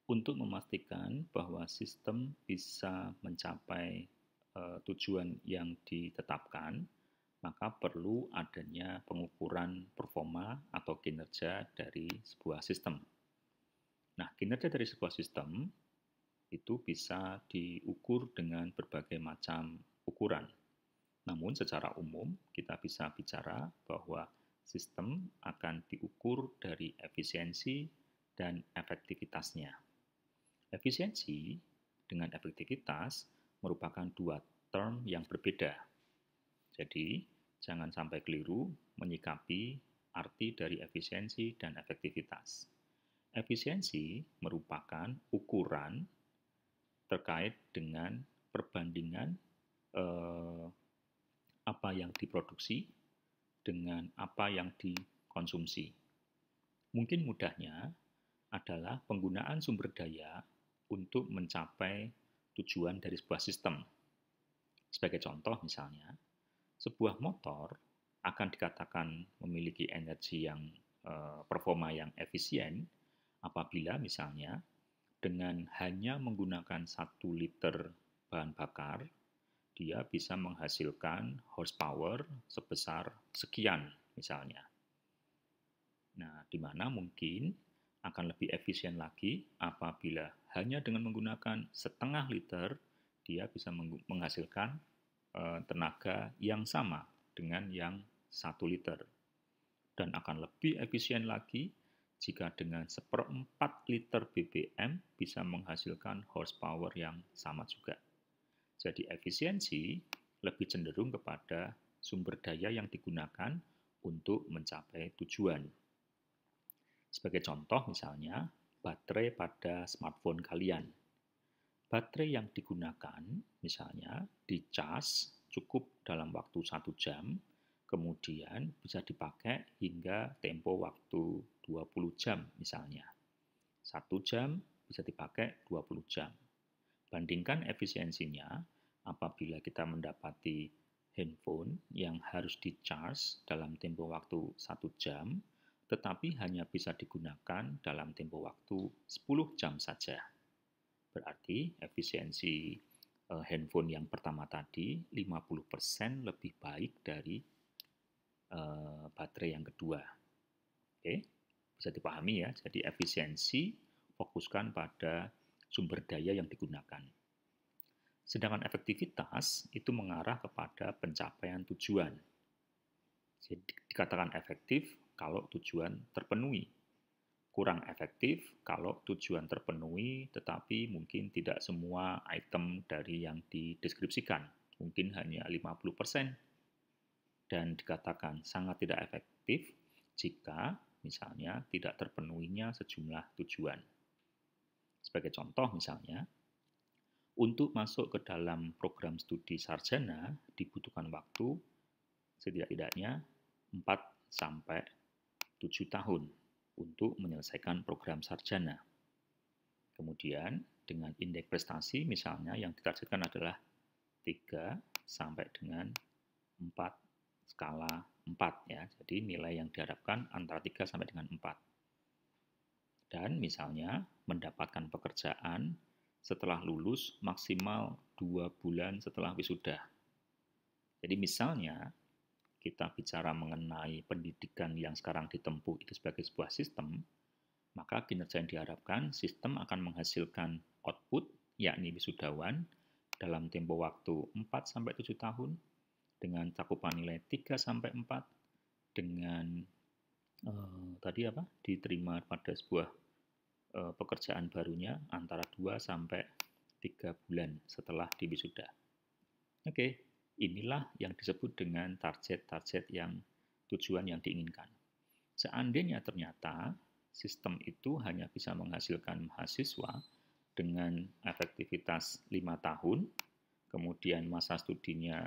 Untuk memastikan bahwa sistem bisa mencapai tujuan yang ditetapkan, maka perlu adanya pengukuran performa atau kinerja dari sebuah sistem. Nah, kinerja dari sebuah sistem itu bisa diukur dengan berbagai macam ukuran. Namun secara umum kita bisa bicara bahwa sistem akan diukur dari efisiensi dan efektivitasnya. Efisiensi dengan efektivitas merupakan dua term yang berbeda. Jadi, jangan sampai keliru menyikapi arti dari efisiensi dan efektivitas. Efisiensi merupakan ukuran terkait dengan perbandingan apa yang diproduksi dengan apa yang dikonsumsi. Mungkin mudahnya adalah penggunaan sumber daya untuk mencapai tujuan dari sebuah sistem. Sebagai contoh misalnya, sebuah motor akan dikatakan memiliki energi yang performa yang efisien apabila misalnya dengan hanya menggunakan 1 liter bahan bakar, dia bisa menghasilkan horsepower sebesar sekian misalnya. Nah, di mana mungkin akan lebih efisien lagi apabila hanya dengan menggunakan setengah liter, dia bisa menghasilkan tenaga yang sama dengan yang 1 liter. Dan akan lebih efisien lagi jika dengan 1/4 liter BBM bisa menghasilkan horsepower yang sama juga. Jadi efisiensi lebih cenderung kepada sumber daya yang digunakan untuk mencapai tujuan. Sebagai contoh misalnya, baterai pada smartphone kalian. Baterai yang digunakan misalnya dicas cukup dalam waktu 1 jam, kemudian bisa dipakai hingga tempo waktu 20 jam misalnya. 1 jam bisa dipakai 20 jam. Bandingkan efisiensinya apabila kita mendapati handphone yang harus di-charge dalam tempo waktu 1 jam, tetapi hanya bisa digunakan dalam tempo waktu 10 jam saja. Berarti efisiensi handphone yang pertama tadi 50% lebih baik dari baterai yang kedua. Oke, bisa dipahami ya. Jadi efisiensi fokuskan pada sumber daya yang digunakan. Sedangkan efektivitas itu mengarah kepada pencapaian tujuan. Jadi dikatakan efektif kalau tujuan terpenuhi. Kurang efektif kalau tujuan terpenuhi tetapi mungkin tidak semua item dari yang dideskripsikan. Mungkin hanya 50%. Dan dikatakan sangat tidak efektif jika misalnya tidak terpenuhinya sejumlah tujuan. Sebagai contoh misalnya, untuk masuk ke dalam program studi sarjana dibutuhkan waktu setidak-tidaknya 4 sampai 7 tahun untuk menyelesaikan program sarjana. Kemudian dengan indeks prestasi misalnya yang ditargetkan adalah 3 sampai dengan 4 skala 4 ya. Jadi nilai yang diharapkan antara 3 sampai dengan 4. Dan misalnya mendapatkan pekerjaan setelah lulus maksimal 2 bulan setelah wisuda. Jadi misalnya kita bicara mengenai pendidikan yang sekarang ditempuh itu sebagai sebuah sistem, maka kinerja yang diharapkan sistem akan menghasilkan output, yakni wisudawan, dalam tempo waktu 4-7 tahun, dengan cakupan nilai 3-4, dengan diterima pada sebuah pekerjaan barunya antara 2-3 bulan setelah diwisuda. Oke. Inilah yang disebut dengan target-target yang tujuan yang diinginkan. Seandainya ternyata sistem itu hanya bisa menghasilkan mahasiswa dengan efektivitas 5 tahun, kemudian masa studinya,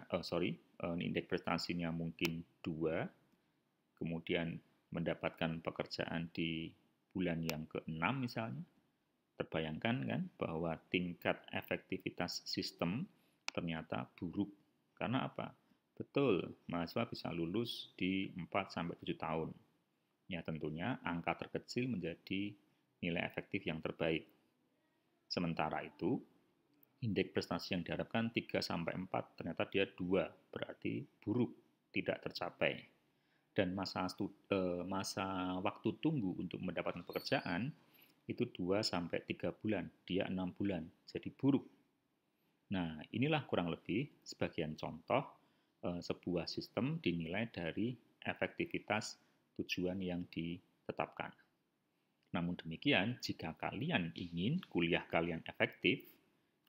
indeks prestasinya mungkin 2, kemudian mendapatkan pekerjaan di bulan yang ke-6 misalnya, terbayangkan kan bahwa tingkat efektivitas sistem ternyata buruk. Karena apa? Betul, mahasiswa bisa lulus di 4-7 tahun. Ya tentunya angka terkecil menjadi nilai efektif yang terbaik. Sementara itu, indeks prestasi yang diharapkan 3-4 ternyata dia 2, berarti buruk, tidak tercapai. Dan masa waktu tunggu untuk mendapatkan pekerjaan itu 2-3 bulan, dia 6 bulan, jadi buruk. Nah, inilah kurang lebih sebagian contoh sebuah sistem dinilai dari efektivitas tujuan yang ditetapkan. Namun demikian, jika kalian ingin kuliah kalian efektif,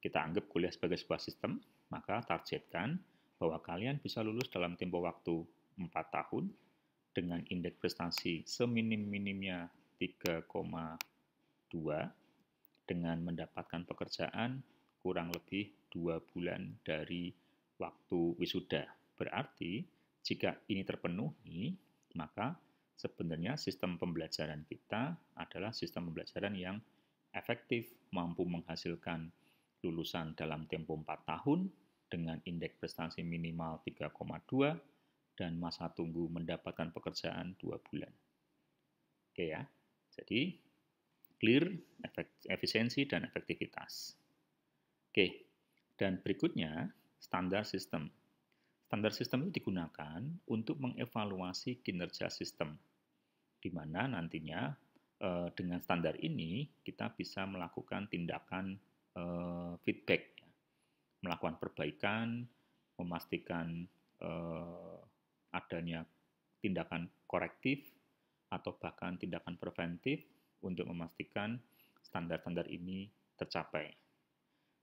kita anggap kuliah sebagai sebuah sistem, maka targetkan bahwa kalian bisa lulus dalam tempo waktu 4 tahun dengan indeks prestasi seminim-minimnya 3,2 dengan mendapatkan pekerjaan kurang lebih 2 bulan dari waktu wisuda. Berarti jika ini terpenuhi, maka sebenarnya sistem pembelajaran kita adalah sistem pembelajaran yang efektif, mampu menghasilkan lulusan dalam tempo 4 tahun dengan indeks prestasi minimal 3,2 dan masa tunggu mendapatkan pekerjaan 2 bulan. Oke ya, jadi clear, efisiensi, dan efektivitas. Oke, dan berikutnya standar sistem. Standar sistem itu digunakan untuk mengevaluasi kinerja sistem, di mana nantinya dengan standar ini kita bisa melakukan tindakan feedback, melakukan perbaikan, memastikan adanya tindakan korektif atau bahkan tindakan preventif untuk memastikan standar-standar ini tercapai.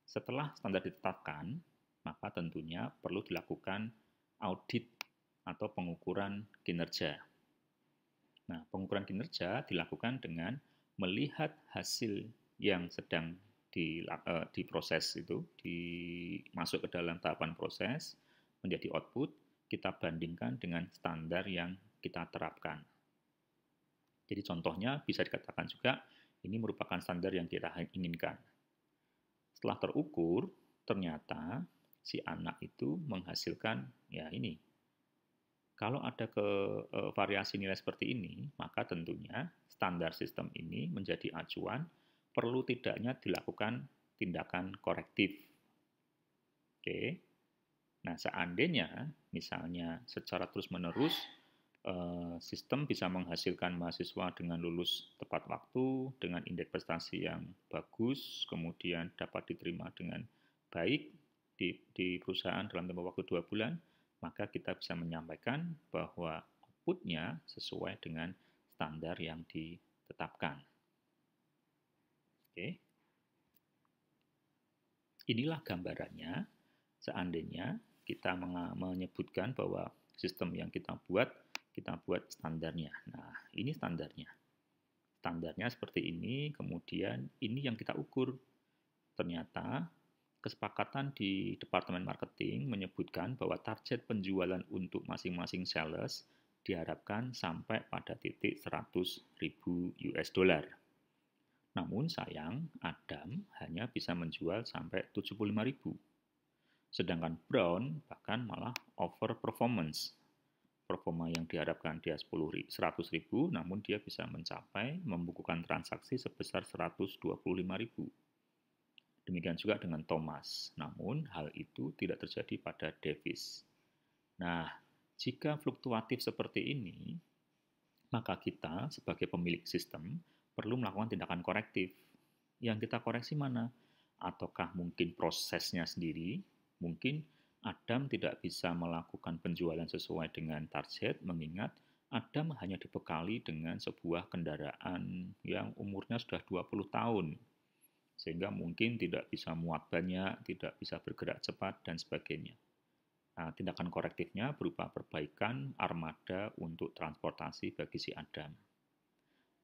Setelah standar ditetapkan, maka tentunya perlu dilakukan audit atau pengukuran kinerja. Nah, pengukuran kinerja dilakukan dengan melihat hasil yang sedang diproses itu, masuk ke dalam tahapan proses, menjadi output, kita bandingkan dengan standar yang kita terapkan. Jadi contohnya bisa dikatakan juga ini merupakan standar yang kita inginkan. Setelah terukur, ternyata si anak itu menghasilkan ya ini. Kalau ada variasi nilai seperti ini, maka tentunya standar sistem ini menjadi acuan, perlu tidaknya dilakukan tindakan korektif. Oke. Nah, seandainya misalnya secara terus-menerus sistem bisa menghasilkan mahasiswa dengan lulus tepat waktu, dengan indeks prestasi yang bagus, kemudian dapat diterima dengan baik di perusahaan dalam tempo waktu 2 bulan, maka kita bisa menyampaikan bahwa output-nya sesuai dengan standar yang ditetapkan. Oke. Inilah gambarannya seandainya kita menyebutkan bahwa sistem yang kita buat standarnya. Nah, ini standarnya. Standarnya seperti ini, kemudian ini yang kita ukur. Ternyata kesepakatan di Departemen Marketing menyebutkan bahwa target penjualan untuk masing-masing sales diharapkan sampai pada titik 100.000 US dollar. Namun sayang, Adam hanya bisa menjual sampai 75.000. Sedangkan Brown bahkan malah over performance. Performa yang diharapkan dia 100.000, namun dia bisa mencapai membukukan transaksi sebesar 125.000. Demikian juga dengan Thomas, namun hal itu tidak terjadi pada Davis. Nah, jika fluktuatif seperti ini, maka kita sebagai pemilik sistem perlu melakukan tindakan korektif. Yang kita koreksi mana? Ataukah mungkin prosesnya sendiri? Mungkin Adam tidak bisa melakukan penjualan sesuai dengan target, mengingat Adam hanya dibekali dengan sebuah kendaraan yang umurnya sudah 20 tahun, sehingga mungkin tidak bisa muat banyak, tidak bisa bergerak cepat, dan sebagainya. Nah, tindakan korektifnya berupa perbaikan armada untuk transportasi bagi si Adam.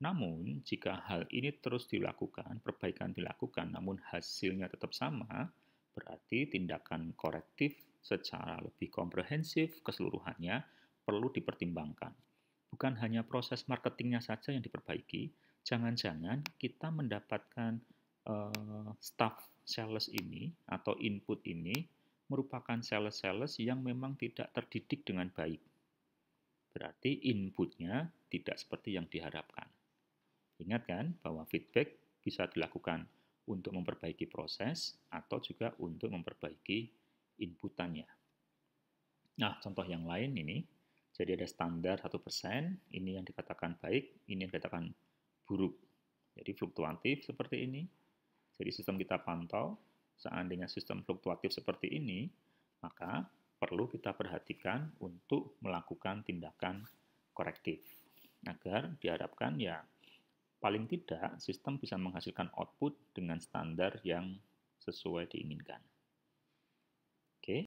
Namun, jika hal ini terus dilakukan, perbaikan dilakukan, namun hasilnya tetap sama, berarti tindakan korektif secara lebih komprehensif keseluruhannya perlu dipertimbangkan. Bukan hanya proses marketingnya saja yang diperbaiki, jangan-jangan kita mendapatkan staff sales ini atau input ini merupakan sales-sales yang memang tidak terdidik dengan baik. Berarti inputnya tidak seperti yang diharapkan. Ingat kan bahwa feedback bisa dilakukan untuk memperbaiki proses atau juga untuk memperbaiki inputannya. Nah, contoh yang lain ini, jadi ada standar 1%, ini yang dikatakan baik, ini yang dikatakan buruk. Jadi fluktuatif seperti ini. Jadi sistem kita pantau, seandainya sistem fluktuatif seperti ini, maka perlu kita perhatikan untuk melakukan tindakan korektif. Agar diharapkan ya paling tidak sistem bisa menghasilkan output dengan standar yang sesuai diinginkan.